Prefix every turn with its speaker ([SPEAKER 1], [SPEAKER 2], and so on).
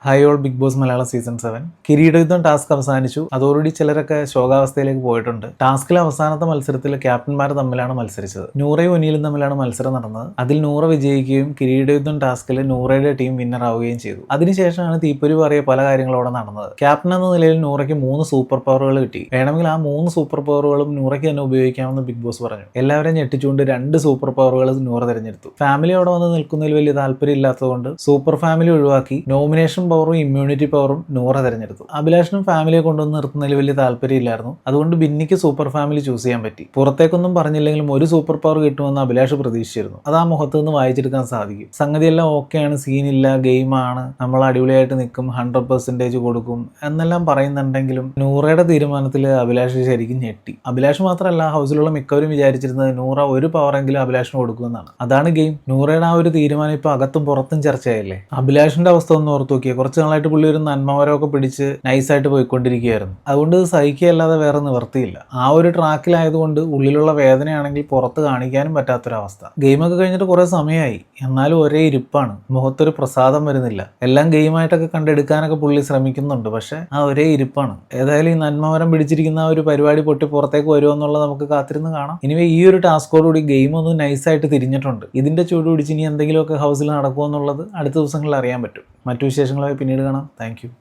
[SPEAKER 1] Hi all Bigg Boss Malayalam season 7 കിരീടയുദ്ധം task അവസാനിച്ചു. അതോടുകൂടി ചിലരൊക്കെ ശോകാവസ്ഥയിലേക്ക് പോയിട്ടുണ്ട്. ടാസ്കിലെ അവസാനത്തെ മത്സരത്തിൽ ക്യാപ്റ്റന്മാർ തമ്മിലാണ് മത്സരിച്ചത്. നൂറയും ഒനിയിലും തമ്മിലാണ് മത്സരം നടന്നത്. അതിൽ നൂറ വിജയിക്കുകയും കിരീടയുദ്ധം ടാസ്കിൽ നൂറയുടെ ടീം വിന്നർ ആവുകയും ചെയ്തു. അതിനുശേഷമാണ് തീപ്പൊരി പറയ പല കാര്യങ്ങളോടെ നടന്നത്. ക്യാപ്റ്റൻ എന്ന നിലയിൽ നൂറയ്ക്ക് 3 സൂപ്പർ പവറുകൾ കിട്ടി. വേണമെങ്കിൽ ആ 3 സൂപ്പർ പവറുകളും നൂറയ്ക്ക് തന്നെ ഉപയോഗിക്കാമെന്ന് ബിഗ് ബോസ് പറഞ്ഞു. എല്ലാവരെയും ഞെട്ടിച്ചുകൊണ്ട് 2 സൂപ്പർ പവറുകൾ നൂറ തിരഞ്ഞെടുത്തു. ഫാമിലി അവിടെ വന്ന് നിൽക്കുന്നതിൽ വലിയ താല്പര്യം ഇല്ലാത്തതുകൊണ്ട് സൂപ്പർ ഫാമിലി ഒഴിവാക്കി നോമിനേഷൻ പവറും ഇമ്മ്യൂണിറ്റി പവറും നൂറ തിരഞ്ഞെടുത്തു. അഭിലാഷിനും ഫാമിലിയെ കൊണ്ടുവന്ന് നിർത്തുന്നതിൽ വലിയ താല്പര്യമില്ലായിരുന്നു. അതുകൊണ്ട് ബിന്നിക്ക് സൂപ്പർ ഫാമിലി ചൂസ് ചെയ്യാൻ പറ്റി. പുറത്തേക്കൊന്നും പറഞ്ഞില്ലെങ്കിലും ഒരു സൂപ്പർ പവർ കിട്ടുമെന്ന് അഭിലാഷ് പ്രതീക്ഷിച്ചിരുന്നു. അത് ആ മുഖത്ത് നിന്ന് വായിച്ചെടുക്കാൻ സാധിക്കും. സംഗതിയെല്ലാം ഓക്കെയാണ്, സീനില്ല, ഗെയിമാണ്, നമ്മൾ അടിപൊളിയായിട്ട് നിൽക്കും, 100% കൊടുക്കും എന്നെല്ലാം പറയുന്നുണ്ടെങ്കിലും നൂറയുടെ തീരുമാനത്തിൽ അഭിലാഷ് ശരിക്കും ഞെട്ടി. അഭിലാഷ് മാത്രമല്ല, ഹൗസിലുള്ള മിക്കവരും വിചാരിച്ചിരുന്നത് നൂറ ഒരു പവറെങ്കിലും അഭിലാഷിന് കൊടുക്കുമെന്നാണ്. അതാണ് ഗെയിം. നൂറയുടെ ആ ഒരു തീരുമാനം ഇപ്പൊ അകത്തും പുറത്തും ചർച്ചയായില്ലേ. അഭിലാഷിന്റെ അവസ്ഥ ഒന്ന് ഓർത്തു നോക്കിയാൽ കുറച്ച് നാളായിട്ട് പുള്ളി ഒരു നന്മവരമൊക്കെ പിടിച്ച് നൈസായിട്ട് പോയിക്കൊണ്ടിരിക്കുകയായിരുന്നു. അതുകൊണ്ട് സഹിക്കുകയല്ലാതെ വേറെ നിവർത്തിയില്ല. ആ ഒരു ട്രാക്കിലായതുകൊണ്ട് ഉള്ളിലുള്ള വേദനയാണെങ്കിൽ പുറത്ത് കാണിക്കാനും പറ്റാത്തൊരവസ്ഥ. ഗെയിമൊക്കെ കഴിഞ്ഞിട്ട് കുറെ സമയമായി, എന്നാലും ഒരേ ഇരിപ്പാണ്, മുഖത്തൊരു പ്രസാദം വരുന്നില്ല. എല്ലാം ഗെയിമായിട്ടൊക്കെ കണ്ടെടുക്കാനൊക്കെ പുള്ളി ശ്രമിക്കുന്നുണ്ട്, പക്ഷെ ആ ഒരേ ഇരിപ്പാണ്. ഏതായാലും ഈ നന്മവരം പിടിച്ചിരിക്കുന്ന ആ ഒരു പരിപാടി പൊട്ടി പുറത്തേക്ക് വരുമോ എന്നുള്ളത് നമുക്ക് കാത്തിരുന്ന് കാണാം. ഇനി ഈ ഒരു ടാസ്കോടുകൂടി ഗെയിം ഒന്ന് നൈസായിട്ട് തിരിഞ്ഞിട്ടുണ്ട്. ഇതിന്റെ ചൂട് പിടിച്ച് ഇനി എന്തെങ്കിലുമൊക്കെ ഹൗസിൽ നടക്കുമോ എന്നുള്ളത് അടുത്ത ദിവസങ്ങളിൽ അറിയാൻ പറ്റും. മറ്റു വിശേഷങ്ങളായി പിന്നീട് കാണാം. Thank you.